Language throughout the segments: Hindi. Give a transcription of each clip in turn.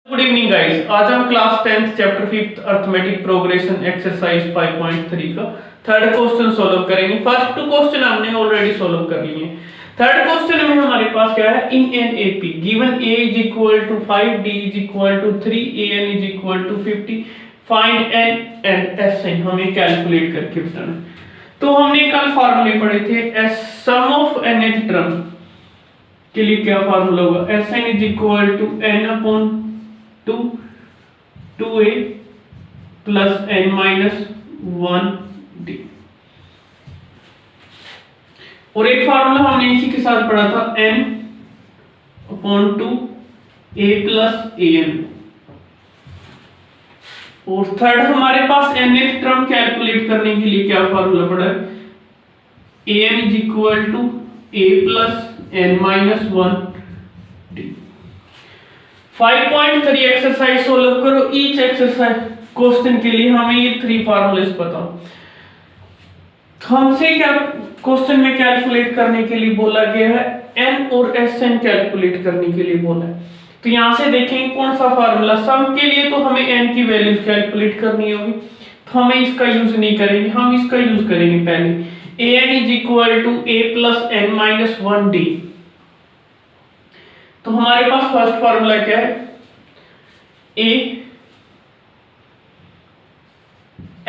Good evening guys. आज हम class 10th chapter 5th arithmetic progression exercise 5.3 का थर्ड क्वेश्चन सॉल्व करेंगे। फर्स्ट टू क्वेश्चन हमने ऑलरेडी सॉल्व कर लिए हैं। थर्ड क्वेश्चन में हमारे पास क्या है, in an AP given a is equal to 5, d is equal to 3, an is equal to 50, find n and sn हमें कैलकुलेट करके बताना है। तो हमने कल फार्मूले पढ़े थे, सम ऑफ nth टर्म के लिए क्या फार्मूला होगा, sn is equal to n upon 2a plus n minus 1d। और एक फार्मूला हमने इसी के साथ पढ़ा था, n upon 2a plus an। और थर्ड हमारे पास nth टर्म कैलकुलेट करने के लिए क्या फार्मूला पड़ा है, an is equal to a plus n minus 1d। 5.3 exercise solve करो। ईच एक्सरसाइज क्वेश्चन के लिए हमें ये 3 फार्मूलेस पता हो। हमसे क्या क्वेश्चन में कैलकुलेट करने के लिए बोला गया है, n और sn कैलकुलेट करने के लिए बोला है। तो यहां से देखेंगे कौन सा फार्मूला, सम के लिए तो हमें n की वैल्यूज कैलकुलेट करनी होगी, तो हमें इसका यूज नहीं करेंगे, हम इसका यूज करेंगे पहले। an is equal to a plus n minus 1d। तो हमारे पास फर्स्ट फार्मूला क्या है, a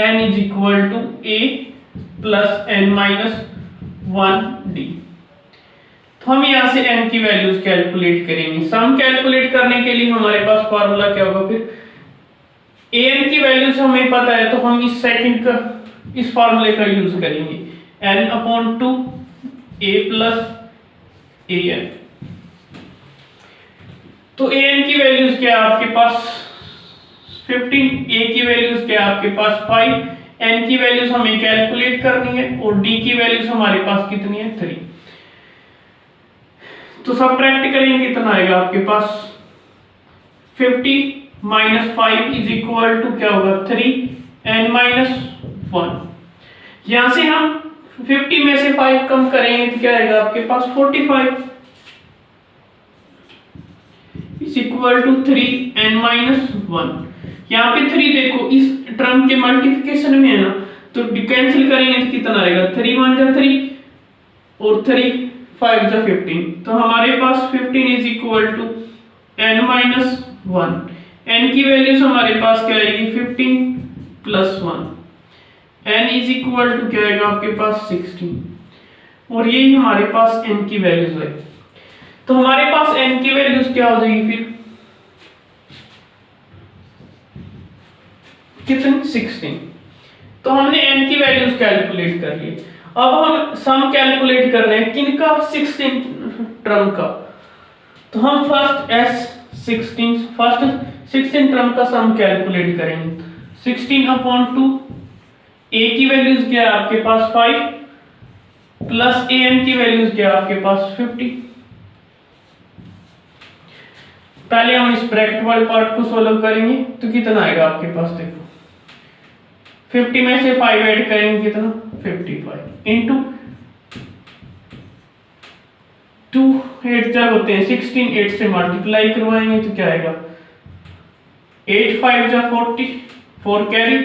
n is equal to a plus n minus 1d। तो हम यहां से n की वैल्यूज कैलकुलेट करेंगे। सम कैलकुलेट करने के लिए हमारे पास फार्मूला क्या होगा, फिर an की वैल्यूज हमें पता है, तो हम इस सेकंड का इस फार्मूले का यूज करेंगे, n upon 2 a plus an। तो an की वैल्यूज क्या है आपके पास 15, a की वैल्यूज क्या है आपके पास 5, n की वैल्यूज हमें कैलकुलेट करनी है और d की वैल्यूज हमारे पास कितनी है 3। तो सब्ट्रैक्ट करेंगे कितना आएगा आपके पास 50 माइनस 5 इज इक्वल टू क्या होगा 3 n माइनस 1। यहां से हम 50 में से 5 कम करेंगे तो क्या आएगा आपके पास 45 is equal to 3 n minus 1। यहाँ पे 3 देखो इस टर्म के मल्टीप्लिकेशन में है ना, तो कैंसिल करेंगे तो कितना आएगा 3 1 जा 3 और 3 5 जा 15। तो हमारे पास 15 is equal to n minus 1। n की वैल्यूज हमारे पास क्या आएगी 15 plus 1। n is equal to क्या आएगा आपके पास 16 और यही हमारे पास n की वैल्यूज है। तो हमारे पास n की वैल्यूज क्या हो जाएगी फिर कितनी 16। तो हमने n की वैल्यूज कैलकुलेट कर ली। अब हम सम कैलकुलेट कर रहे हैं किनका 16 टर्म का। तो हम फर्स्ट 16 टर्म का सम कैलकुलेट करेंगे। 16 अपॉन 2 a की वैल्यूज क्या है आपके पास 5 प्लस an की वैल्यूज क्या है आपके पास 50। पहले हम इस ब्रैकेट वाले पार्ट को सॉल्व करेंगे तो कितना आएगा आपके पास, देखो 50 में से 5 ऐड करेंगे कितना 55 इंटू 2 8 जब होते हैं 16, 8 से मल्टीप्लाई करवाएंगे तो क्या आएगा 8 5 जा 40 4 कैरी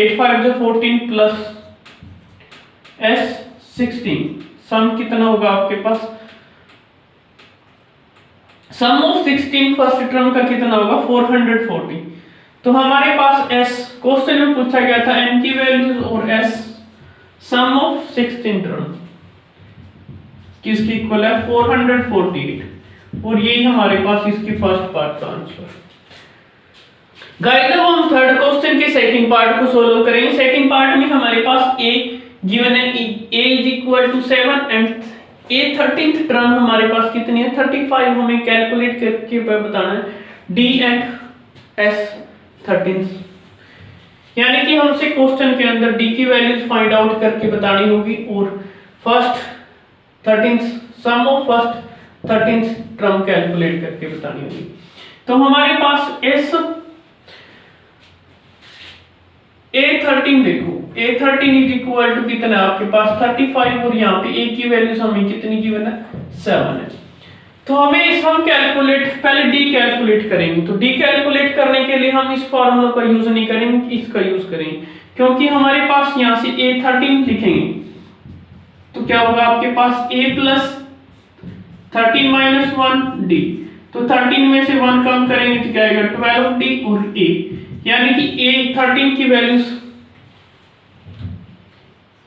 8 5 जा 14 प्लस s 16। सम कितना होगा आपके पास, सम ऑफ 16 फर्स्ट टर्म का कितना होगा 440। तो हमारे पास s क्वेश्चन में पूछा गया था n की वैल्यूज और s सम ऑफ 16 टर्म किसकी इक्वल है 448 और यही हमारे पास इसकी फर्स्ट पार्ट का आंसर। गाइस अब हम थर्ड क्वेश्चन के सेकंड पार्ट को सॉल्व करेंगे। सेकंड पार्ट में हमारे पास a गिवन है, a is equal to 7 and a 13th term हमारे पास कितनी है 35। हमें कैलकुलेट करके बताना है d एंड s 13th, यानी कि हमसे क्वेश्चन के अंदर d की वैल्यूज फाइंड आउट करके बतानी होगी और first 13th sum of first 13th term calculate करके बतानी होगी। तो हमारे पास s a13 देखो a13 इज इक्वल टू कितना है आपके पास 35 और यहाँ पे a की वैल्यूज हमें कितनी गिवन है 7 है। तो हमें सम कैलकुलेट, पहले डी कैलकुलेट करेंगे। तो डी कैलकुलेट करने के लिए हम इस फॉर्मूला का यूज नहीं करेंगे, इसका यूज करेंगे, क्योंकि हमारे पास यहाँ से A13 लिखेंगे तो क्या होगा आपके पास A प्लस 13 माइनस 1 D। तो 13 में से 1 कम करेंगे तो क्या आएगा 12D और A, यानी कि A13 की वैल्यूज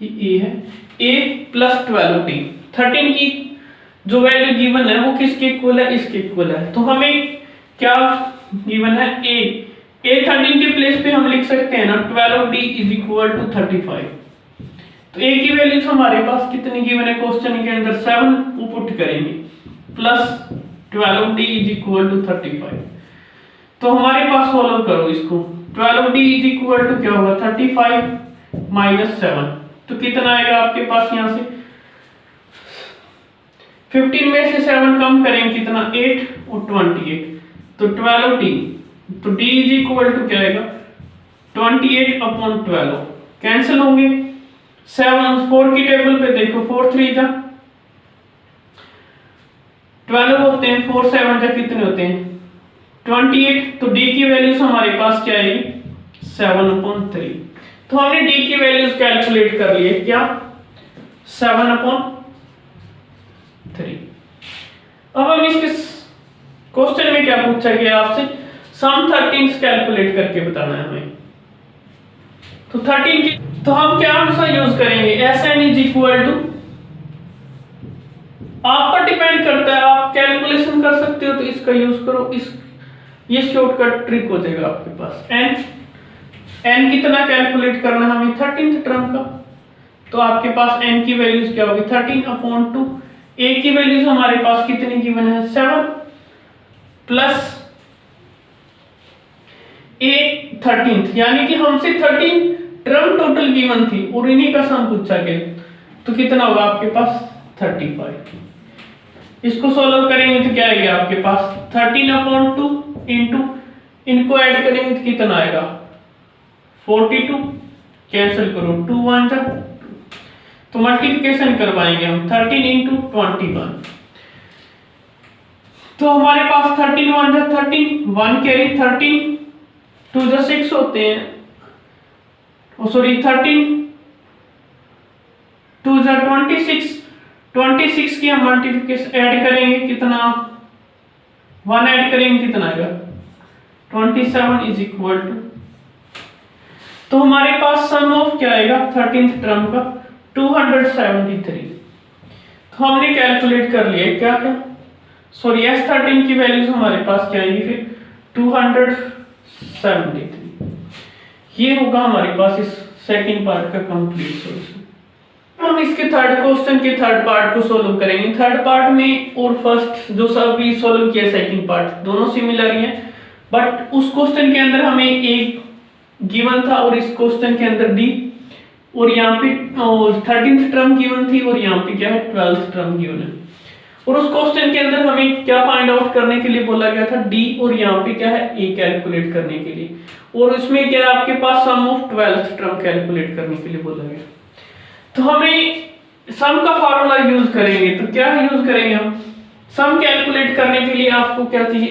ये है A प्लस 12D। 13 की जो वैल्यू गिवन है वो किसके इक्वल है, इसके इक्वल है। तो हमें क्या गिवन है A13 के प्लेस पे हम लिख सकते हैं ना 12D इज इक्वल टू 35। तो A की वैल्यूज हमारे पास कितनी गिवन है क्वेश्चन के अंदर 7 पुट करेंगे plus 12D is equal to 35। तो हमारे पास सॉल्व करो इसको, 12D इज इक्वल टू क्या होगा 35 माइनस 7, तो कितना आएगा आपके पास यहाँ से 15 में से 7 कम करेंगे कितना 8 और 28, तो 12D, तो D इज इक्वल टू क्या आएगा 28 अपॉन 12, कैंसिल होंगे 7 4 की टेबल पे देखो 4 3 जा 12 होते हैं, 4 7 जा कितने होते हैं 28। तो D की वैल्यूज हमारे पास क्या आएगी 7 अपॉन 3। तो हमने D की वैल्यूज कैलकुलेट कर लिए, क्या 7 अपॉन 3। अब हम इसके क्वेश्चन में क्या पूछा गया आपसे, सम 13 कैलकुलेट करके बताना है हमें। तो 13 की तो हम क्या आंसर यूज करेंगे, Sn इज इक्वल टू, आप पर डिपेंड करता है, आप कैलकुलेशन कर सकते हो तो इसका यूज करो, इस ये शॉर्टकट ट्रिक हो जाएगा आपके पास। n कितना कैलकुलेट करना है हमें 13th टर्म का, तो आपके पास n की वैल्यूज क्या होगी 13 अपॉन 2। A की वैल्यूज हमारे पास कितनी गिवन है 7 प्लस A 13th, यानी कि हमसे 13 टर्म टोटल गिवन थी और इन्हीं का सम पूछा गया, तो कितना होगा आपके पास 35। इसको सॉल्व करेंगे तो क्या आएगा आपके पास 13 अपॉन 2 इंटू इनको ऐड करेंगे तो कितना आएगा 42, कैंसिल करो 2 1 जा, तो मल्टीप्लिकेशन करवाएंगे हम 13 इंटू 21, तो हमारे पास 13 1 जा 13, 1 कैरी 13, 2 जा 6 होते हैं, सॉरी 13 2 जा 26, 26 की हम मल्टीप्लिकेशन ऐड करेंगे कितना 1 ऐड करेंगे कितना आएगा 27 इज इक्वल टू, तो हमारे पास सम ऑफ क्या आएगा 13th टर्म का 273। तो हमने कैलकुलेट कर लिया क्या क्या, सॉरी S13 की वैल्यूज हमारे पास क्या आएगी फिर 273। ये होगा हमारे पास इस सेकंड पार्ट का कंप्लीट सॉल्यूशन। हम इसके थर्ड क्वेश्चन के थर्ड पार्ट को सॉल्व करेंगे। थर्ड पार्ट में और फर्स्ट जो सभी सॉल्व किया सेकंड पार्ट दोनों सिमिलर ही है, बट उस क्वेश्चन के अंदर हमें एक गिवन था और इस क्वेश्चन के अंदर डी, और यहाँ पे 13th टर्म गिवन थी और यहाँ पे क्या है 12th टर्म गिवन है। और उस क्वेश्चन के अंदर हमें क्या फाइंड आउट करने के लिए बोला गया था डी, और यहाँ पे क्या है ए कैलकुलेट करने के लिए, और इसमें क्या है आपके पास सम ऑफ 12th टर्म कैलकुलेट करने के लिए बोला गया। तो हमें सम का फार्मूला यूज करेंगे, तो क्या यूज करेंगे हम सम कैलकुलेट करने के लिए आपको क्या चाहिए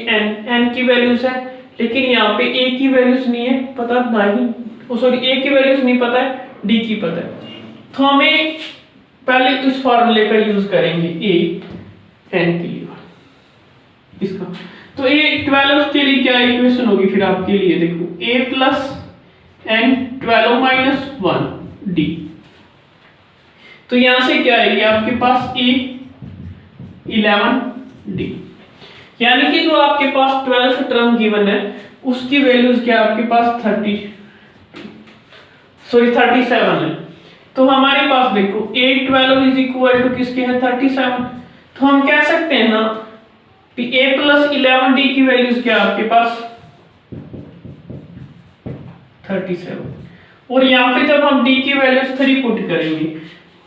n की वैल्यूज है, लेकिन यहाँ पे a की वैल्यूज नहीं है पता, नहीं सॉरी a की वैल्यूज नहीं पता है, d की पता है। तो हमें पहले इस फार्मूले का यूज करेंगे a n के लिए इसका, तो ये 12 के लिए क्या इक्वेशन होगी फिर आपके लिए, देखो a plus n 12 minus 1 d, तो यहां से क्या आएगी आपके पास a 11 d, यानी कि जो आपके पास 12th टर्म गिवन है उसकी वैल्यूज क्या आपके पास 37 है। तो हमारे पास देखो 8 12 इज इक्वल टू किसके है 37, तो हम कह सकते हैं ना कि a प्लस 11d की वैल्यूज क्या आपके पास 37, और यहाँ पे जब हम d की वैल्यूज 3 पुट करेंगे,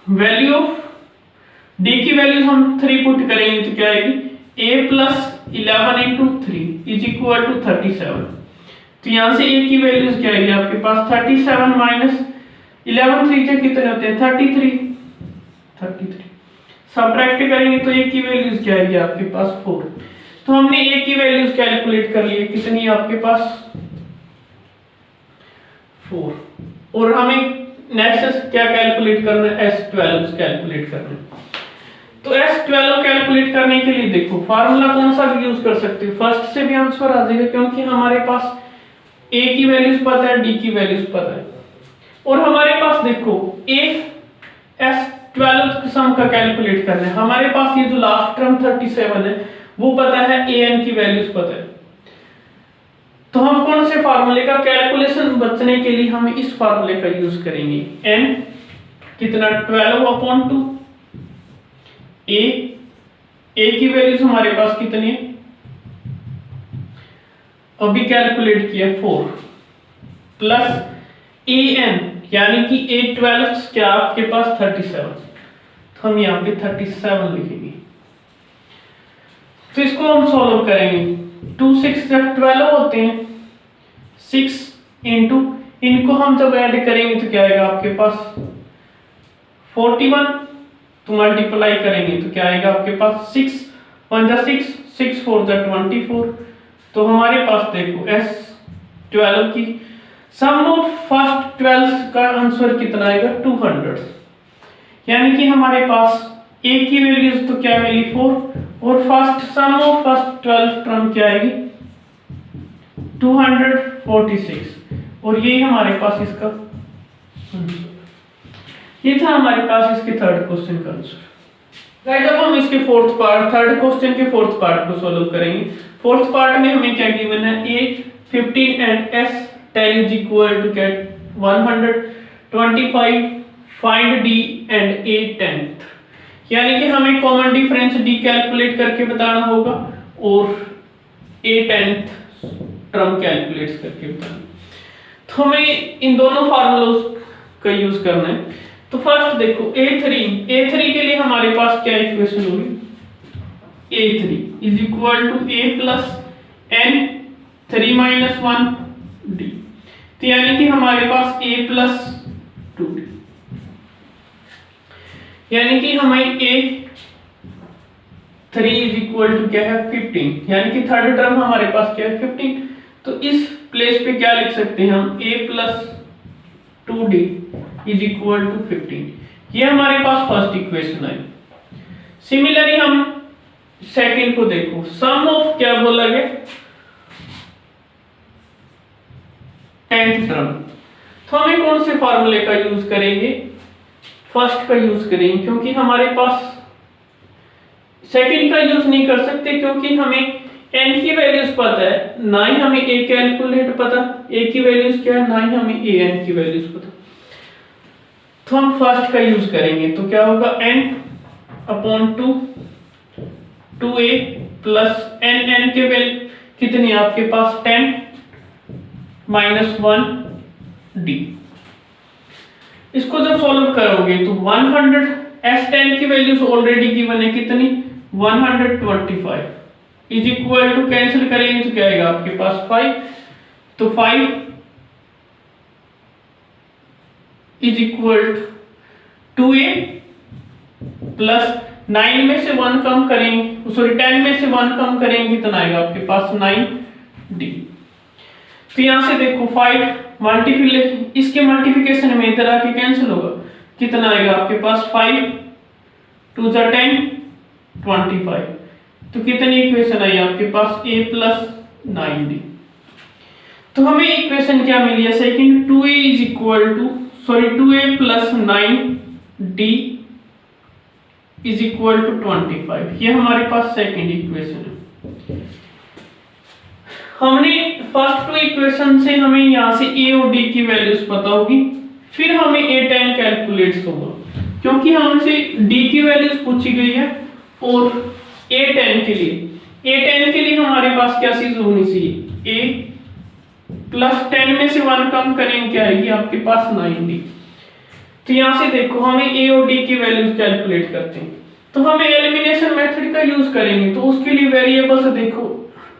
वैल्यू ऑफ d की वैल्यूज हम 3 पुट करेंगे तो क्या आएगी a plus 11 into 3 is equal to 37। तो यहाँ से a की वैल्यूज क्या आएगी आपके पास 37 माइनस 11 3 से कितने होते हैं 33, सबट्रैक्ट करेंगे तो ए की वैल्यूज क्या आएगी आपके पास 4। तो हमने ए की वैल्यूज कैलकुलेट कर ली, कितनी है आपके पास 4। और हमें नेक्स्ट क्या कैलकुलेट करना है, S12 कैलकुलेट करना है। तो S12 कैलकुलेट करने के लिए देखो फार्मूला कौन सा भी यूज कर सकते हो, फर्स्ट से भी आंसर आ जाएगा क्योंकि हमारे पास ए की वैल्यूज पता है, डी की वैल्यूज पता है। और हमारे पास देखो S12 सम का कैलकुलेट करना है, हमारे पास ये जो लास्ट टर्म 37 है वो पता है, an की वैल्यूज पता है। तो हम कौन से फार्मूले का कैलकुलेशन बचने के लिए हम इस फार्मूले का यूज करेंगे, n कितना 12/2 a की वैल्यूज हमारे पास कितनी है, अभी कैलकुलेट किया 4 प्लस an यानी कि a12 क्या आपके पास 37, तो हम यहाँ पे 37 लिखेंगे। तो इसको हम सॉल्व करेंगे, 2 6 जब 12 होते हैं, 6 इंटू इनको हम जब ऐड करेंगे तो क्या आएगा आपके पास 41, तो मल्टीप्लाई करेंगे तो क्या आएगा आपके पास 6 1 जा 6 6 4 जा 24। तो हमारे पास देखो S12 की सम ऑफ फर्स्ट 12 का आंसर कितना आएगा 200, यानी कि हमारे पास a की वैल्यूज तो क्या मिली 4 और first sum of first 12 term क्या आएगी 246, और यही हमारे पास इसका आंसर। ये था हमारे पास इसके थर्ड क्वेश्चन का आंसर। राइट, अब हम इसके फोर्थ पार्ट, थर्ड क्वेश्चन के फोर्थ पार्ट को सॉल्व करेंगे। फोर्थ पार्ट में हमें क्या गिवन है, a 15 and S10 is equal to get 125, find d and a 10th, यानी कि हमें कॉमन डिफरेंस d कैलकुलेट करके बताना होगा और a 10th टर्म कैलकुलेट करके बताना। तो हमें इन दोनों फार्मूलों का यूज करना है। तो फर्स्ट देखो a3 के लिए हमारे पास क्या इक्वेशन होगी, a3 is equal to a plus n 3 minus 1 d, तो यानी कि हमारे पास a plus 2d, यानी कि हमें a3 is equal to क्या है 15, यानी कि थर्ड टर्म हमारे पास क्या है 15। तो इस प्लेस पे क्या लिख सकते हैं हम, a plus 2d is equal to 15, ये हमारे पास फर्स्ट इक्वेशन है। सिमिलरली हम सेकंड को देखो, सम ऑफ क्या बोला गया 10th टर्म, तो हमें कौन से फार्मूले का यूज करेंगे, फर्स्ट का यूज करेंगे, क्योंकि हमारे पास सेकंड का यूज नहीं कर सकते क्योंकि हमें n की वैल्यूज पता है, ना ही हमें a कैलकुलेट पता, a की वैल्यूज क्या है, ना ही हमें an की वैल्यूज पता। तो हम फर्स्ट का यूज करेंगे, तो क्या होगा n/2 2a प्लस n के वैल्यू कितनी आपके पास 10 माइनस 1 d। इसको जब सॉल्व करोगे तो 100 S10 की वैल्यूज ऑलरेडी गिवन है, कितनी 125 इज इक्वल टू कैंसिल करेंगे तो क्या आएगा आपके पास 5, तो 5 is equal to 2a plus 9 में से 1 कम करेंगे, सॉरी 10 में से 1 कम करेंगे कितना आएगा आपके पास 9d। तो यहां से देखो 5 मल्टीप्लाई, इसके मल्टीप्लिकेशन में इधर आके कैंसिल होगा, कितना आएगा आपके पास 5 2 जा 10 25, तो कितनी इक्वेशन आई आपके पास a प्लस 9d। तो हमें इक्वेशन क्या मिली है second, 2a is equal to, sorry 2a plus 9d is equal to 25, ये हमारे पास सेकंड इक्वेशन है। हमने फर्स्ट टू इक्वेशन से हमें यहाँ से a और d की वैल्यूज पता होगी, फिर हमें a10 कैलकुलेट होगा क्योंकि हमसे d की वैल्यूज पूछी गई है, और a10 के लिए हमारे पास क्या चीज होनी चाहिए, a प्लस 10 में से 1 कम करेंगे क्या आएगी आपके पास 9d। तो यहाँ से देखो हमें a और d की वैल्यूज कैलकुलेट करते हैं, तो हमें एलिमिनेशन मेथड का यूज करेंगे। तो उसके लिए वेरिएबल्स देखो,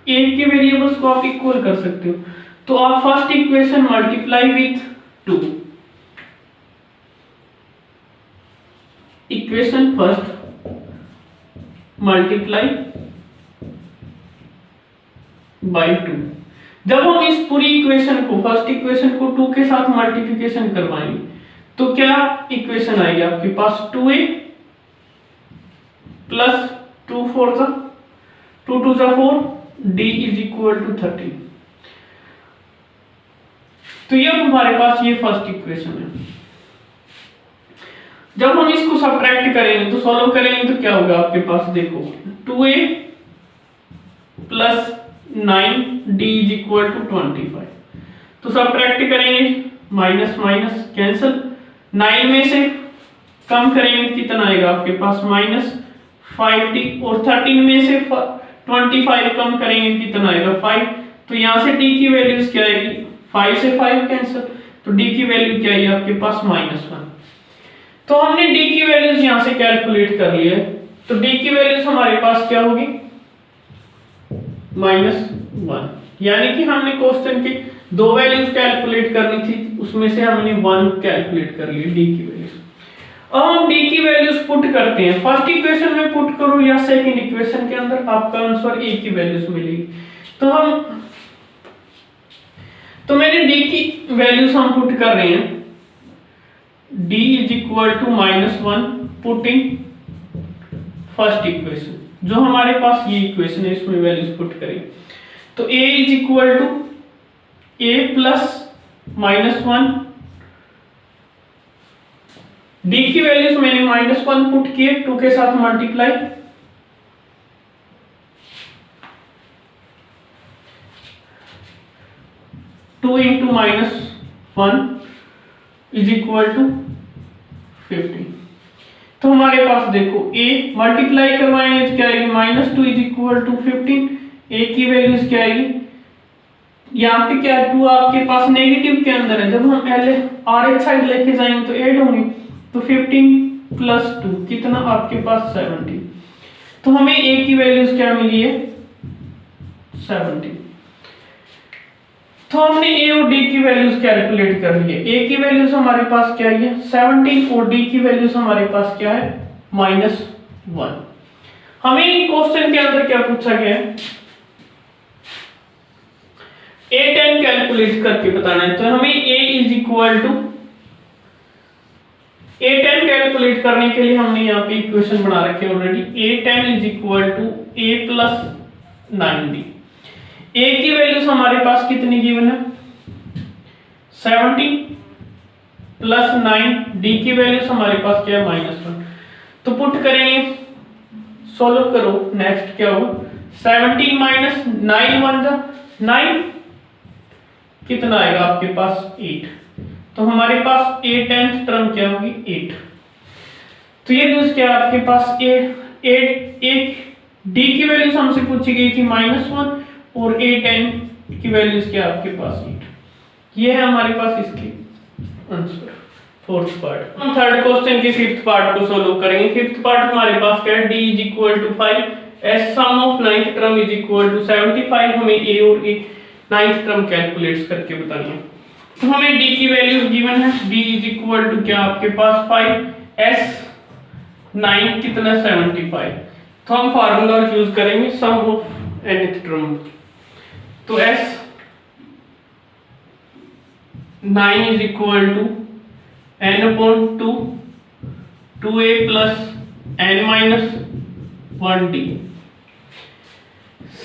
a के वेरिएबल्स को आप इक्वल कर सकते हो, तो आप first equation multiply with 2, equation first multiply by 2। जब हम इस पूरी इक्वेशन को, फर्स्ट इक्वेशन को 2 के साथ मल्टीप्लिकेशन करवाएंगे तो क्या इक्वेशन आएगी आपके पास, 2a प्लस 2 4 जा 2 2 जा 4 d इज इक्वल टू 13। तो ये हमारे पास ये फर्स्ट इक्वेशन है। जब हम इसको सब्ट्रैक्ट करेंगे तो सॉल्व करेंगे तो क्या होगा आपके पास, देखो 2a plus 9d is equal to 25। तो सब्ट्रैक्ट करेंगे, माइनस माइनस कैंसिल, 9 में से कम करेंगे कितना आएगा आपके पास, माइनस 5d, और 13 में से 25 कम करेंगे कितना आएगा, 5। तो यहां से d की वैल्यूज क्या आएगी, 5 से 5 कैंसिल, तो d की वैल्यू क्या है आपके पास, -1। तो हमने d की वैल्यूज यहां से कैलकुलेट कर ली है, तो d की वैल्यूज हमारे पास क्या होगी, -1। यानी कि हमने क्वेश्चन की दो वैल्यूज कैलकुलेट करनी थी, उसमें से हमने 1 कैलकुलेट कर ली d की वैल्यूज। अब हम d की वैल्यूज पुट करते हैं, फर्स्ट इक्वेशन में पुट करो या सेकंड इक्वेशन के अंदर, आपका आंसर a की वैल्यूज मिलेगी। तो मैंने d की वैल्यूज हम पुट कर रहे हैं, d is equal to -1 putting first equation, जो हमारे पास ये इक्वेशन है इसमें वैल्यूज पुट करें। तो a is equal to a plus -1, d की वैल्यूज मैंने -1 पुट किए, 2 के साथ multiply, two into -1 is equal to 15। तो हमारे पास देखो a मल्टीप्लाई करवाएंगे तो क्या आएगी, -2 इज इक्वल टू 15। a की वैल्यूज क्या आएगी, यहाँ पे क्या 2 आपके पास नेगेटिव के अंदर है, जब हम RH साइड लेके जाएंगे तो ऐड होंगे, तो 15 प्लस 2 कितना आपके पास 70। तो हमें a की वैल्यूज क्या मिली है, 70। तो हमने a और d की वैल्यूज कैलकुलेट कर ली है। a की वैल्यूज हमारे पास क्या है 17 और d की वैल्यूज हमारे पास क्या है -1। हमें क्वेश्चन के अंदर क्या पूछा गया है, a10 कैलकुलेट करके बताना है। तो हमें a is equal to a10 calculate करने के लिए हमने यहाँ पे इक्वेशन बना रखे already, a10 is equal to a plus 9d। a की वैल्यूज हमारे पास कितनी गिवन है, 70 प्लस 9, d की वैल्यूज हमारे पास क्या है -1। तो पुट करेंगे, सोल्व करो, नेक्स्ट क्या होगा, 17 माइनस 9 1 जा 9, कितना आएगा आपके पास 8। तो हमारे पास 10th टर्म क्या होगी 8। तो ये न्यूज क्या है आपके पास 8 d की वैल्यूज हमसे पूछी गई थी -1 और a10 की वैल्यूज क्या आपके पास 8। ये है हमारे पास इसकी आंसर, फोर्थ पार्ट। हम थर्ड क्वेश्चन के फिफ्थ पार्ट को सोल्व करेंगे। फिफ्थ पार्ट हमारे पास क्या है, d is equal to 5, s sum of 9th term is equal to 75। हमें a और 9th टर्म कैलकुलेट करके बतानी है। तो हमें d की वैल्यूज गिवन है, d इज इक्वल टू क्या आपके पास 5, s 9 कितना 75। तो हम फार्मूला यूज करेंगे सम ऑफ nth टर्म। तो s 9 is equal to n upon 2 2a plus n minus 1d।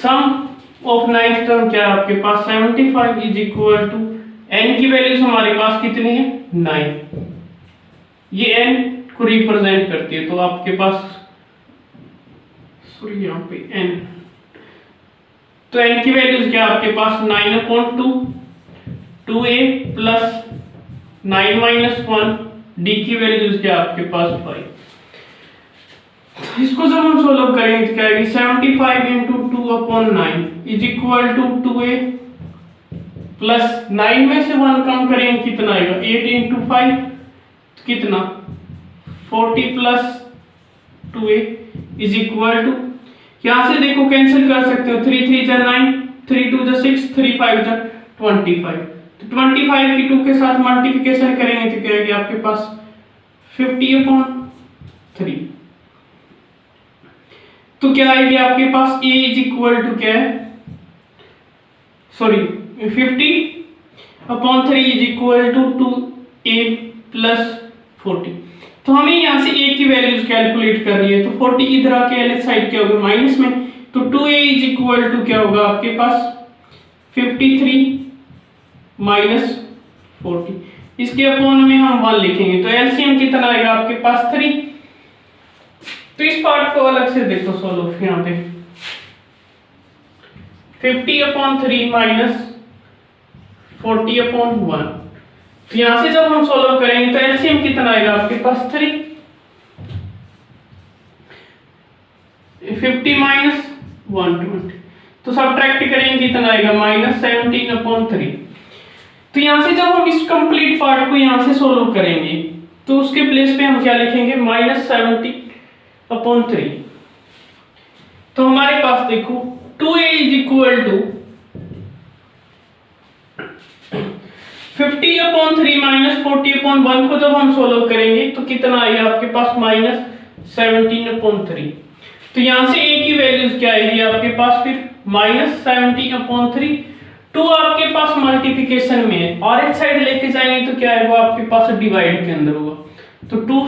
Sum of 9th term क्या है आपके पास 75 इज इक्वल टू n की वैल्यूज हमारे पास कितनी है 9, ये n को रिप्रेजेंट करती है। तो आपके पास सॉरी यहाँ पे n, तो n की वैल्यूज क्या आपके पास 9 upon 2 2a plus 9 minus 1, d की वैल्यूज क्या आपके पास 5। इसको जब हम सोल्व करेंगे तो क्या आएगी 75 into 2 upon 9 is equal to 2a plus 9 में से 1 कम करेंगे कितना आएगा 8 इंटू 5 कितना 40 plus 2a is equal to, यहां से देखो कैंसिल कर सकते हो, 3 3 जा 9, 3 2 जा 6, 3 5 जा 25। तो 25 की 2 के साथ मल्टीप्लिकेशन करेंगे तो क्या आएगी आपके पास 50 अपॉन 3। तो क्या आएगी आपके पास a इज इक्वल टू क्या है, sorry 50/3 is equal to 2a plus 40। तो हमें यहाँ से a की वैल्यूज कैलकुलेट करनी है, तो 40 इधर आके एल साइड क्या होगा माइनस में, तो 2a इज इक्वल टू क्या होगा आपके पास 53 माइनस 40, इसके अपॉन में हम 1 लिखेंगे, तो एलसीएम कितना आएगा आपके पास 3। तो इस पार्ट को अलग से देखो सॉल्व, यहाँ पे 50/3 माइनस 40/1, तो यहां से जब हम सॉल्व करेंगे तो एलसीएम कितना आएगा आपके पास 3, 50 माइनस 120, तो सब्ट्रैक्ट करेंगे कितना आएगा -17/3। तो यहां से जब हम इस कंप्लीट पार्ट को यहां से सॉल्व करेंगे तो उसके प्लेस पे हम क्या लिखेंगे -17/3। तो हमारे पास देखो 2a is equal to 50/3 minus 40/1 को जब हम सोल्व करेंगे तो कितना आएगा आपके पास -17/3। तो यहां से a की वैल्यूज क्या आएगी आपके पास फिर -17/3। 2 आपके पास मल्टीप्लिकेशन में है और इस साइड लेके जाएंगे तो क्या आएगा आपके पास डिवाइड के अंदर होगा, तो 2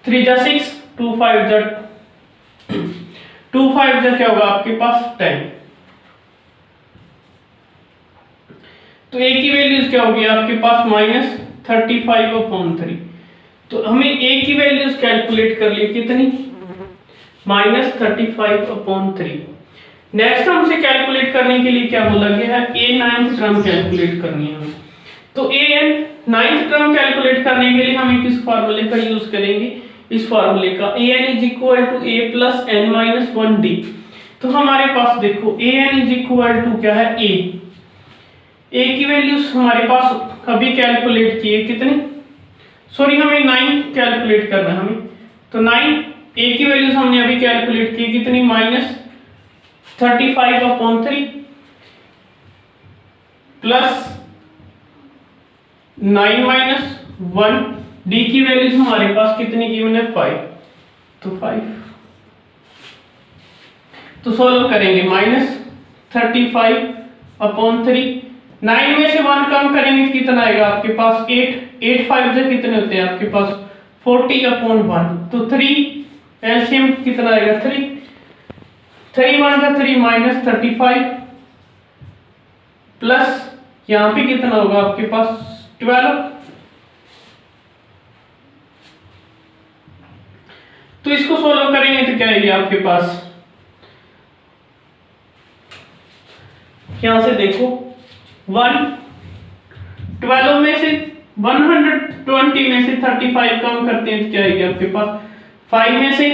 3 जा 6, 2 5 जा क्या होगा आपके पास 10। तो a की वैल्यूज क्या होगी आपके पास -35/3। तो हमें a की वैल्यूज कैलकुलेट कर ली कितनी -35/3। नेक्स्ट हमसे कैलकुलेट करने के लिए क्या बोला गया है, a नाइन्थ टर्म कैलकुलेट करनी है हमें। तो a नाइन्थ टर्म कैलकुलेट करने के लिए हमें किस फार्मूले का यूज करेंगे, इस फार्मूले का an is equal to a plus n minus 1d। तो हमारे पास देखो an इज इक्वल टू क्या है a की वैल्यूज हमारे पास अभी कैलकुलेट किए कितनी, सॉरी हमें 9 कैलकुलेट करना है हमें, तो 9 a की वैल्यूज हमने अभी कैलकुलेट की कितनी -35/3 प्लस 9 माइनस 1, d की वैल्यूज हमारे पास कितनी गिवन है 5, तो 5। तो सॉल्व करेंगे -35/3, 9 में से 1 कम करेंगे तो कितना आएगा आपके पास 8, 8 5 जो कितने होते हैं आपके पास 40/1, तो 3 एलसीएम कितना आएगा 3, 3 1 का 3 -35 प्लस यहां पे कितना होगा आपके पास 12। तो इसको सोल्व करेंगे तो क्या आएगी आपके पास, यहां से देखो 12 में से 120 में से 35 कम करते हैं तो क्या आएगी आपके पास 5 में से,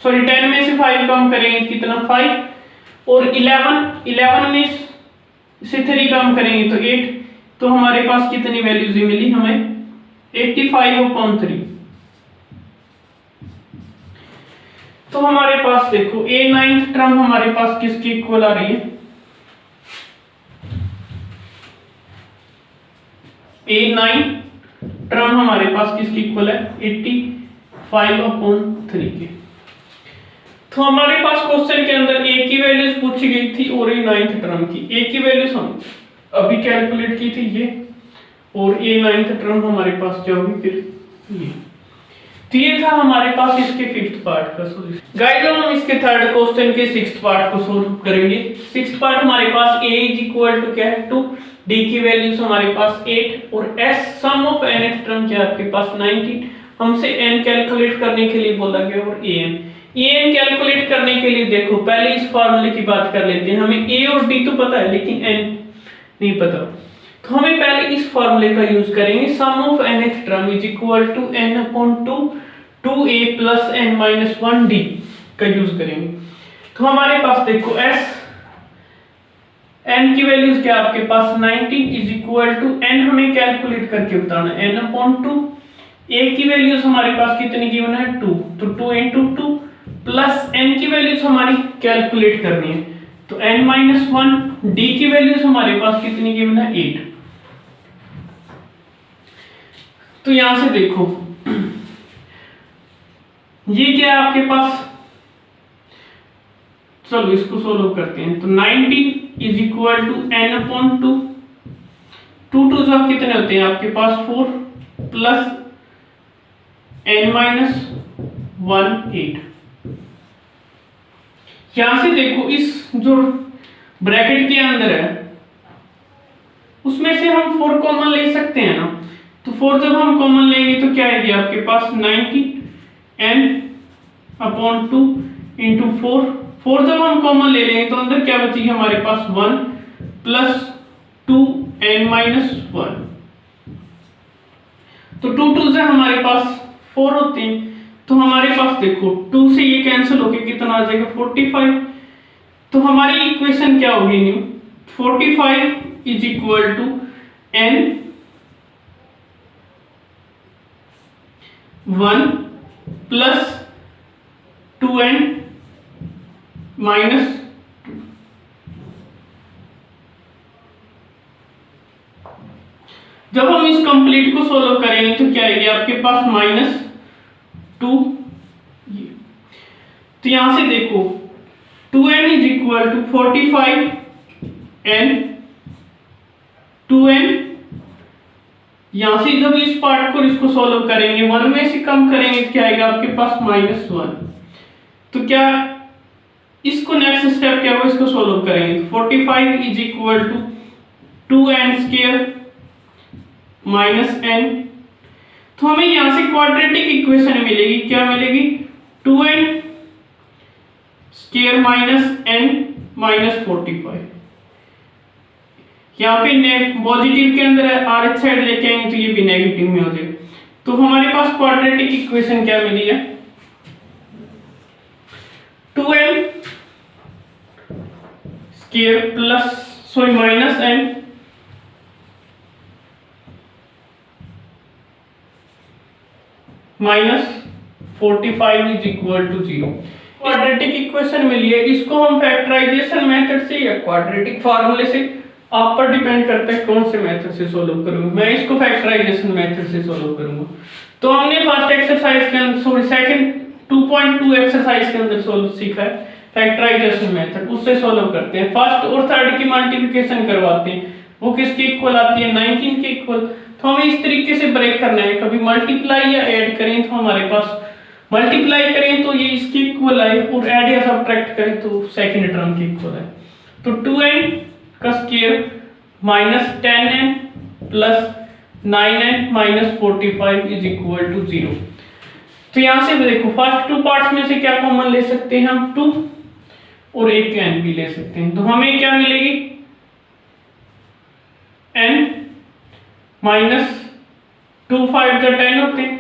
सॉरी 10 में से 5 कम करेंगे तो कितना 5, और 11 में से 3 कम करेंगे तो 8, तो हमारे पास कितनी वैल्यूज मिली हमें 85/3। तो हमारे पास देखो a नाइन्थ टर्म हमारे पास किसकी इक्वल आ रही है, a नाइन्थ टर्म हमारे पास किसकी इक्वल है 85/3 के। तो हमारे पास क्वेश्चन के अंदर a की वैल्यूज पूछी गई थी और a नाइन्थ टर्म की, a की वैल्यूज हम अभी कैलकुलेट की थी ये, और a नाइन्थ टर्म हमारे पास क्या होगी फिर ये। तो ये था हमारे पास इसके फिफ्थ पार्ट का सॉल्यूशन। गाइस अब हम इसके थर्ड क्वेश्चन के सिक्स्थ पार्ट को सॉल्व करेंगे। सिक्स्थ पार्ट हमारे पास a इज इक्वल टू क्या है 2, d की वैल्यूज हमारे पास 8 और s sum of nth term क्या है आपके पास 19। हमसे n कैलकुलेट करने के लिए बोला गया और an कैलकुलेट करने के लिए देखो पहले इस फार्मूले की बात कर लेते हैं। हमें a और d तो पता है लेकिन n नहीं पता, तो हमें पहले इस फार्मूले का यूज करेंगे, sum of nth term is equal to n/2 2a plus n minus 1d का यूज करेंगे। तो हमारे पास देखो s n की वैल्यूज क्या आपके पास 19 इज इक्वल टू n हमें कैलकुलेट करके बताना n/2, a की वैल्यूज हमारे पास कितनी गिवन है 2, तो 2 × 2 प्लस n की वैल्यूज हमारी कैलकुलेट करनी है, तो n माइनस 1, d की वैल्यूज हमारे पास कितनी गिवन है 8। तो यहां से देखो ये क्या है आपके पास, चलो इसको सोल्व करते हैं। तो 19 is equal to n upon 2, 2 2 जो कितने होते हैं आपके पास 4 प्लस n माइनस 1 8। यहां से देखो इस जो ब्रैकेट के अंदर है उसमें से हम 4 कॉमन ले सकते हैं ना, तो 4 जब हम कॉमन लेंगे तो क्या आएगी आपके पास 90 n अपॉन 2 इंटू 4 जब हम कॉमन ले लेंगे तो अंदर क्या बचेगी हमारे पास 1 प्लस 2 n माइनस 1। तो 2 2 से हमारे पास 4 होते हैं, तो हमारे पास देखो 2 से ये कैंसिल होके कितना आ जाएगा 45। तो हमारी इक्वेशन क्या होगी new, 45 is equal to n 1 plus 2n minus 2। जब हम इस कंप्लीट को सोल्व करेंगे तो क्या आएगी आपके पास माइनस 2। तो यहां से देखो 2n is equal to 45 n 2n, यहां से जब इस पार्ट को इसको सोल्व करेंगे 1 में से कम करेंगे तो क्या आएगा आपके पास माइनस 1। तो क्या इसको नेक्स्ट स्टेप क्या होगा, इसको सोल्व करेंगे। 45 is equal to 2n square minus n, तो हमें यहां से क्वाड्रेटिक इक्वेशन मिलेगी, क्या मिलेगी 2n square minus n minus 45। यहाँ पे पॉजिटिव के अंदर है, आर इस साइड लेके आएंगे तो ये भी नेगेटिव में हो जाएगा। तो हमारे पास क्वाड्रेटिक इक्वेशन क्या मिली है 2n square plus minus n minus 45 is equal to 0। Quadratic equation मिली है, इसको हम फैक्टराइजेशन मेथड से या क्वाड्रेटिक फार्मूले से, आप पर डिपेंड करता है कौन से मेथड से सोल्व करूंगा। मैं इसको फैक्टराइजेशन मेथड से सोल्व करूंगा। तो हमने फर्स्ट एक्सरसाइज के अंदर सॉरी सेकंड 2.2 एक्सरसाइज के अंदर सोल्व सीखा है फैक्टराइजेशन मेथड, उससे सोल्व करते हैं। फर्स्ट और थर्ड की मल्टीप्लिकेशन करवाते हैं, वो किसके इक्वल आती है 19 के इक्वल। तो हमें इस तरीके से ब्रेक करना है, कभी मल्टीप्लाई या ऐड करें तो हमारे पास मल्टीप्लाई करें तो ये इसके इक्वल आए और ऐड या सब्ट्रैक्ट करें तो सेकंड टर्म के इक्वल है। तो 2n का square minus 10n plus 9n minus 45 is equal to 0। तो यहां से देखो फर्स्ट टू पार्ट्स में से क्या कॉमन ले सकते हैं हम 2 और एक n भी ले सकते हैं। तो हमें क्या मिलेगी n माइनस 2 5 जो 10 होते हैं,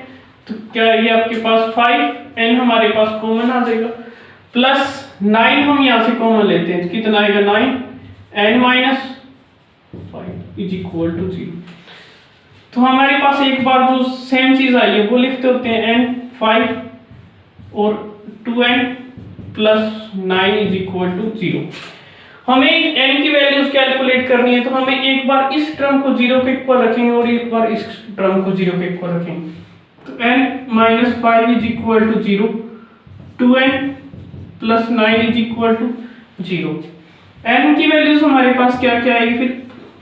तो क्या ये आपके पास 5n हमारे पास कॉमन आ जाएगा प्लस 9 हम यहां से कॉमन लेते हैं तो कितना आएगा 9 n minus 5 is equal to 0। तो हमारे पास एक बार जो सेम चीज आई है वो लिखते होते हैं n 5 और 2n plus 9 is equal to 0। हमें n की वैल्यूज कैलकुलेट करनी है, तो हमें एक बार इस टर्म को 0 के इक्वल रखेंगे और एक बार इस टर्म को 0 के इक्वल रखेंगे। तो n minus 5 is equal to 0, 2n plus 9 is equal to 0। n की वैल्यूज हमारे पास क्या क्या आएगी फिर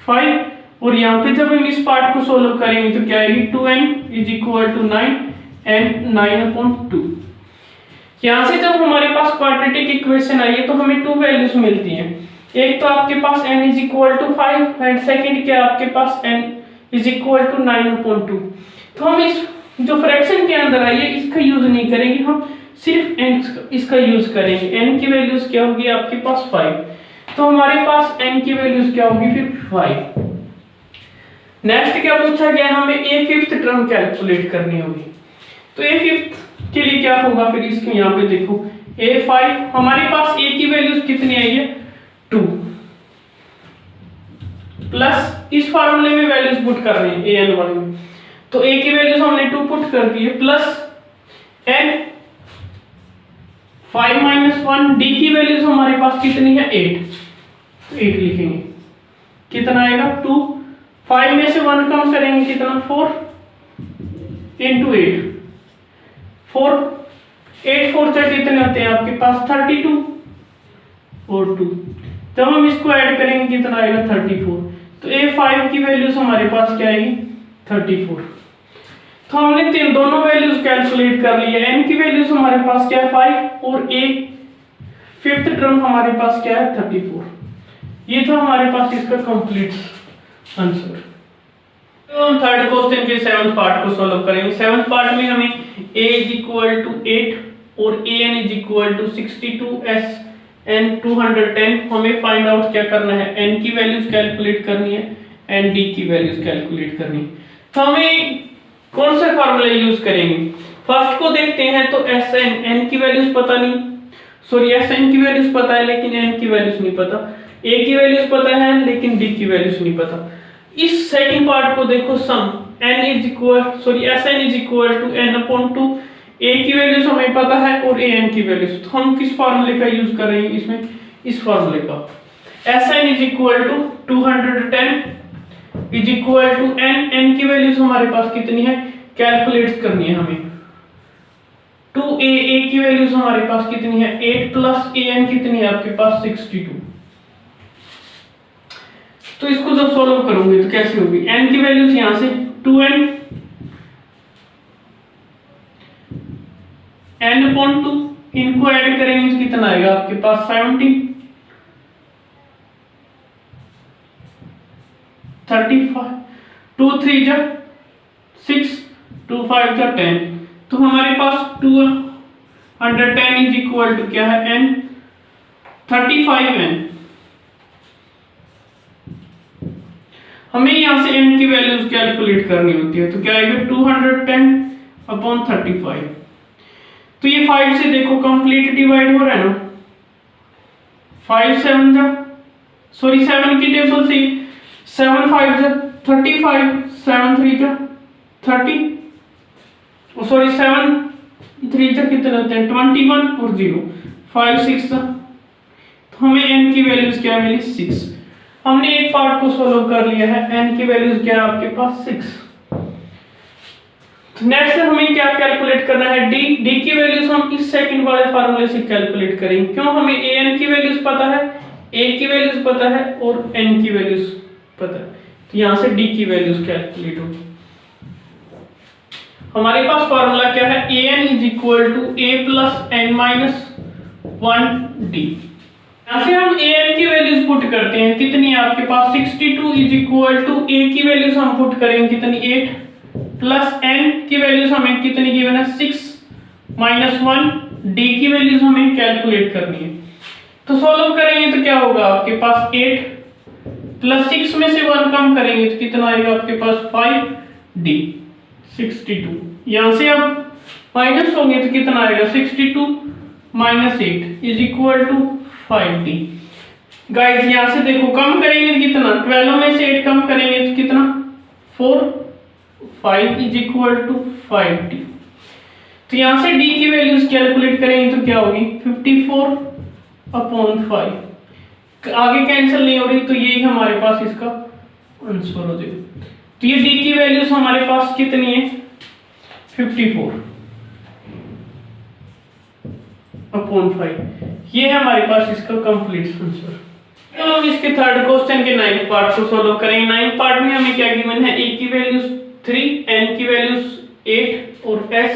5, और यहाँ पे जब हम इस पार्ट को सोल्व करेंगे तो क्या आएगी 2n is equal to 9 and 9/2। यहाँ से जब हमारे पास क्वाड्रेटिक इक्वेशन आई है तो हमें 2 वैल्यूज मिलती हैं, एक तो आपके पास n is equal to 5 and second क्या आपके पास n इज इक्वल टू 9/2। तो हम इस जो फ्रैक्शन के अंदर आई है इसका यूज नहीं करेंगे, हम सिर्फ n इसका यूज करेंगे। n की वैल्यूज क्या होगी आपके पास 5, तो हमारे पास n की वैल्यूज क्या होगी फिर 5। नेक्स्ट क्या पूछा गया, हमें a5th टर्म कैलकुलेट करनी होगी। तो a5th के लिए क्या होगा फिर इसके यहाँ पे देखो a5 हमारे पास a की वैल्यूज कितनी आई है 2 प्लस इस फार्मूले में वैल्यूज पुट कर रहे हैं an वाले में, तो a की वैल्यूज हमने 2 पुट कर दी है प्लस n 5 माइनस 1 d की वैल्यूज हमारे पास कितनी है 8, तो 8 लिखेंगे कितना आएगा 2, 5 में से 1 कम करेंगे कितना 4 इंटू 8, 4 8 4 से कितने होते हैं आपके पास 32 और 2, जब हम इसको ऐड करेंगे कितना आएगा 34। तो A5 की वैल्यूज हमारे पास क्या आएगी 34। तो हमने तीन दोनों वैल्यूज कैलकुलेट कर ली है। n की वैल्यूज हमारे पास क्या है 5 और A फिफ्थ टर्म हमारे पास क्या है 34। ये तो हमारे पास इसका कंप्लीट आंसर। तो हम थर्ड क्वेश्चन के सेवंथ पार्ट को सॉल्व करेंगे। सेवंथ पार्ट में हमें a इज इक्वल टू 8 और an is equal to 62 n 210 हमें फाइंड आउट क्या करना है, n की वैल्यूज कैलकुलेट करनी है एंड d की वैल्यूज कैलकुलेट करनी है। तो हमें कौन से फार्मूले यूज करेंगे, फर्स्ट को देखते हैं। तो Sn n की वैल्यूज पता नहीं, सॉरी Sn की वैल्यूज पता है लेकिन n की वैल्यूज नहीं पता, a की वैल्यूज पता है लेकिन d की वैल्यूज नहीं पता। इस सेकंड पार्ट को देखो, sum n is equal sorry Sn is equal to n upon 2, a की वैल्यूज हमें पता है और an की वैल्यूज। तो हम किस फार्मूले का यूज कर रहे हैं इसमें, इस फार्मूले का। Sn is equal to 210 is equal to n की वैल्यूज हमारे पास कितनी है, कैलकुलेट करनी है हमें। 2a की वैल्यूज हमारे पास कितनी है 8 प्लस an कितनी है आपके पास 62। तो इसको जब सॉल्व करोगे तो कैसे होगी, n की वैल्यूज यहां से 2n n अपॉन 2, इनको ऐड करेंगे तो कितना आएगा आपके पास 70 35 2 3 जा 6 2 5 जा 10। तो हमारे पास 210 इज इक्वल टू क्या है n 35n। हमें यहां से n की वैल्यूज कैलकुलेट करनी होती है। तो क्या आएगा 210 अपॉन 35। तो ये 5 से देखो कंप्लीट डिवाइड हो रहा है ना, 5 7 जा सॉरी 7 की टेबल से 7 5 जा 35 7 3 जा 30 सॉरी 7 3 जा कितने होते हैं 21 और 0 5 6 जा। तो हमें n की वैल्यूज क्या मिली 6। हमने एक पार्ट को सॉल्व कर लिया है, n की वैल्यूज क्या है आपके पास 6। नेक्स्ट हमें क्या कैलकुलेट करना है d की वैल्यूज हम इस सेकंड वाले फार्मूले से कैलकुलेट करेंगे। क्यों, हमें an की वैल्यूज पता है, a की वैल्यूज पता है और n की वैल्यूज पता है। तो यहां से d की वैल्यूज कैलकुलेट होगी। हमारे पास फार्मूला क्या है, an is equal to a plus n minus 1d। यहां से हम an की वैल्यूज पुट करते हैं, कितनी है आपके पास 62 इज इक्वल टू a की वैल्यूज हम पुट करेंगे कितनी 8 प्लस n की वैल्यूज हमें कितनी गिवन है 6 माइनस 1, d की वैल्यूज हमें कैलकुलेट करनी है। तो सॉल्व करेंगे तो क्या होगा आपके पास 8 प्लस 6 में से 1 कम करेंगे तो कितना आएगा आपके पास 5d 62। यहां से अब माइनस होंगे तो कितना आएगा 62 minus 8 is equal to 5d। Guys यहां से देखो कम करेंगे तो कितना 12 में से 8 कम करेंगे तो कितना 4 5 इज इक्वल टू 5d। तो यहां से d की वैल्यूज कैलकुलेट करेंगे तो क्या होगी 54 अपॉन 5, आगे कैंसिल नहीं हो रही तो यही हमारे पास इसका आंसर हो जाएगा। तो ये d की वैल्यूज हमारे पास कितनी है 54 अपॉन 5, ये है हमारे पास इसका कंप्लीट आंसर। तो हम इसके थर्ड क्वेश्चन के 9th पार्ट को सॉल्व करेंगे। 9th पार्ट में हमें क्या गिवन है, a की वैल्यूज 3 n की वैल्यूज 8 और s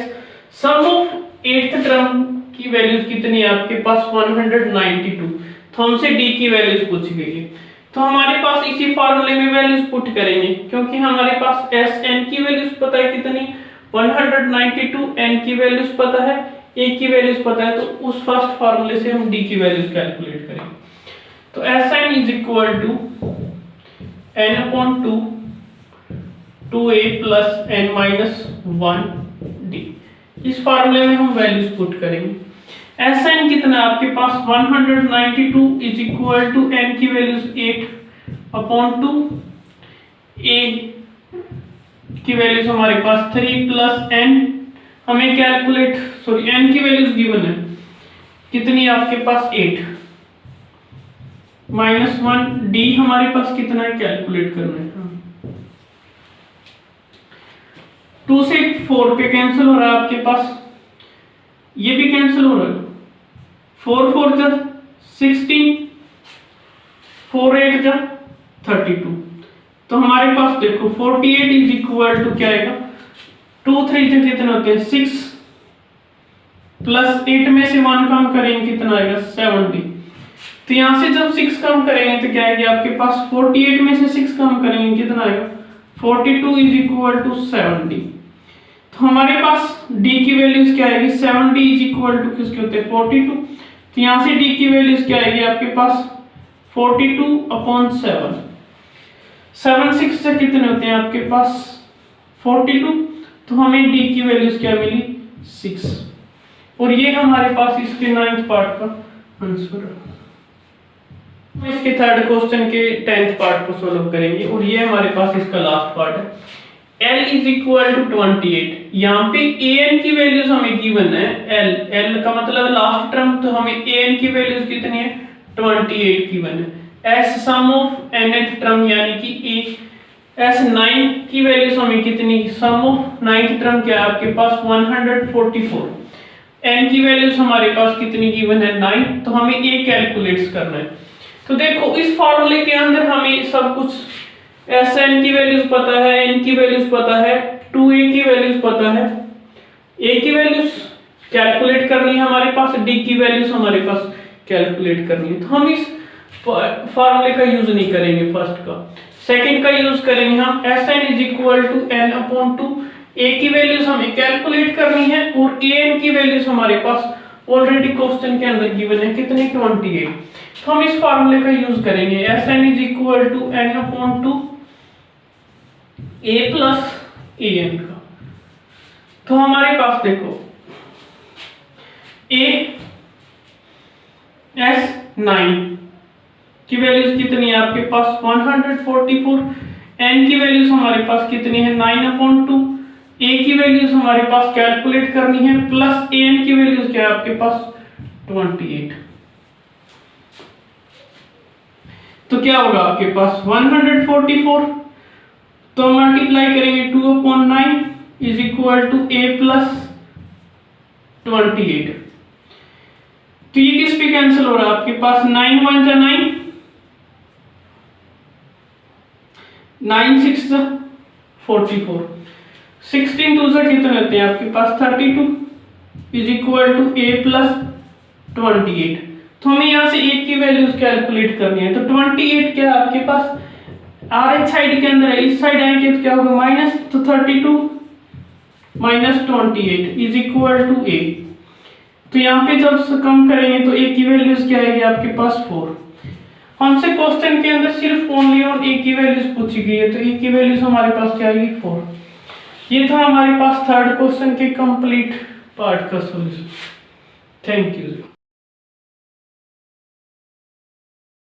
sum of 8th term की वैल्यूज कितनी है आपके पास 192। तो हमसे d की वैल्यूज पूछी गई है। तो हमारे पास इसी फार्मूले में वैल्यूज पुट करेंगे, क्योंकि हमारे पास s n की वैल्यूज पता है कितनी 192, n की वैल्यूज पता है, a की वैल्यूज पता है। तो उस फर्स्ट फार्मूले से हम d की वैल्यूज कैलकुलेट करेंगे। तो Sn is equal to n upon 2 2a plus n minus 1d। इस फार्मूले में हम वैल्यूज पुट करेंगे। Sn कितना आपके पास 192 इज इक्वल टू n की वैल्यूज 8 अपॉन 2, a की वैल्यूज हमारे पास 3 प्लस n हमें कैलकुलेट सॉरी n की वैल्यूज गिवन है कितनी आपके पास 8 माइनस 1, d हमारे पास कितना है कैलकुलेट करना है। 2 से 4 पे कैंसिल हो रहा है आपके पास ये भी कैंसिल हो रहा है, 4 4 जा 16, 4 8 जा 32। तो हमारे पास देखो 48 इज इक्वल टू क्या आएगा, 2 3 से कितने होते हैं 6, प्लस 8 में से 1 कम करेंगे कितना आएगा 70। तो यहां से जब 6 कम करेंगे तो क्या आएगा आपके पास, 48 में से 6 कम करेंगे कितना आएगा 42 इज इक्वल टू 70। तो हमारे पास d की वैल्यूज क्या आएगी, 70 इज इक्वल टू किसके होते हैं 42। तो यहां से d की वैल्यूज क्या आएगी आपके पास 42/7। 7 6 से कितने होते हैं आपके पास 42। तो हमें d की वैल्यूज क्या मिली 6। और ये हमारे पास इसके 9th पार्ट का आंसर है। हम इसके 3rd क्वेश्चन के 10th पार्ट को सॉल्व करेंगे और ये हमारे पास इसका लास्ट पार्ट है। L is equal to 28। यहाँ पे an की वैल्यूज हमें गिवन है, L का मतलब लास्ट टर्म, तो हमें an की वैल्यूज कितनी है 28 गिवन है। S sum of nth term यानी कि S 9 की वैल्यूज हमें कितनी, सम ऑफ 9th टर्म क्या है आपके पास 144। n की वैल्यूज हमारे पास कितनी गिवन है 9, तो हमें a कैलकुलेट करना है। तो देखो इस फॉर्मूले के अंदर हमें सब कुछ Sn की वैल्यूज पता है, n की वैल्यूज पता है, 2a की वैल्यूज पता है, a की वैल्यूज कैलकुलेट करनी है हमारे पास, d की वैल्यूज हमारे पास कैलकुलेट करनी है। तो हम इस फॉर्मूले का यूज नहीं करेंगे फर्स्ट का, सेकंड का यूज करेंगे हम। Sn is equal to n/2, a की वैल्यूज हमें कैलकुलेट करनी है और an की वैल्यूज हमारे पास ऑलरेडी क्वेश्चन के अंदर गिवन है कितने 28। तो हम इस फार्मूले का यूज करेंगे। Sn is equal to n/2 a plus an का। तो हमारे पास देखो a S 9 की वैल्यूज कितनी है आपके पास 144, n की वैल्यूज हमारे पास कितनी है 9/2, a की वैल्यूज हमारे पास कैलकुलेट करनी है, प्लस an की वैल्यूज क्या है आपके पास 28। तो क्या होगा आपके पास 144, तो मल्टीप्लाई करेंगे 2/9 is equal to a plus 28। तो ये किस पे कैंसिल हो रहा है आपके पास 9 1 जा 9, 9 6 जा 44, 16 2 जा कितने होते हैं आपके पास 32 is equal to a plus 28। तो हमें यहाँ से a की वैल्यूज कैलकुलेट करनी है। तो 28 क्या है आपके पास RH साइड के अंदर है, इस साइड आएंगे तो क्या होगा माइनस, तो 32 minus 28 is equal to a। तो यहाँ पे जब कम करेंगे तो a की वैल्यूज क्या आएगी आपके पास 4। हमसे क्वेश्चन के अंदर सिर्फ ओनली ऑन a की वैल्यूज पूछी गई है, तो a की वैल्यूज हमारे पास क्या आएगी 4। ये था हमारे पास 3rd क्वेश्चन के कंप्लीट पार्ट का सॉल्यूशन। Thank you.